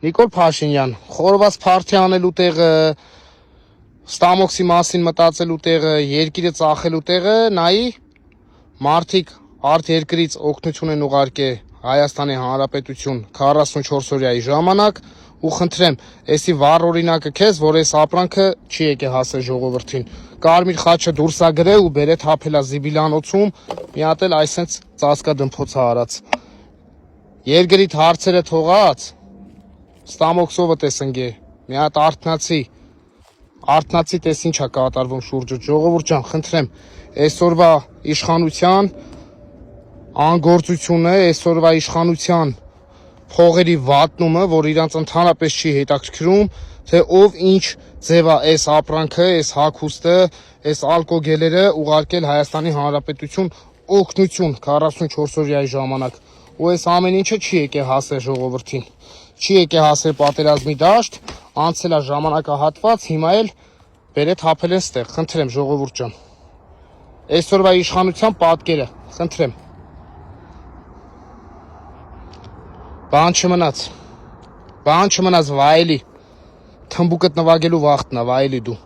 Նիկոլ Փաշինյան, խորոված փարթի անելու տեղը, ստամոքսի մասին մտածելու տեղը, երկիրը ծախելու տեղը, նայի մարդիկ արտերկրից օգնություն են ուղարկել Հայաստանի Հանրապետություն 44 օրյայի ժամանակ ու խնդրեմ, էսի վառ օրինակը քեզ, որ այս ապրանքը չի եկել հասել ժողովրդին։ Կարմիր խաչը դուրս ա գրել ու բերե թափելա Զիբիլանոցում, մի հատ էլ այսենց ծածկա դմփոց արած։ Երգրիտ հարցերը թողած, ստամոքսովը տեսնգե, մի հատ արթնացի տես ինչ է կատարվում շուրջը, ժողովուրդ ջան, խնդրեմ, այսօրվա իշխանության անգործությունը, այսօրվա իշխանության փողերի վատնումը, որ իրանց ընդհանրապես չի հետաքրքրում, թե ով ինչ ձևա այս ապրանքը, այս հագուստը, այս ալկոգելերը ուղարկել Հայաստանի Հանրապետություն օգնություն 44 օրյայի ժամանակ, ու այս ամեն ինչը չի եկել հասել ժողովրդին, չի եկել հասել պատերազմի դաշտ, անցել է ժամանակահատված, հիմա էլ բերե թափել են ստեղ, խնդրեմ ժողովուրդ ջան, այսօրվա իշխանության պատկերը, խնդրեմ, բան չմնաց, վայելի, թմբուկըտ նվագելու վաղտնա, վայելի դու։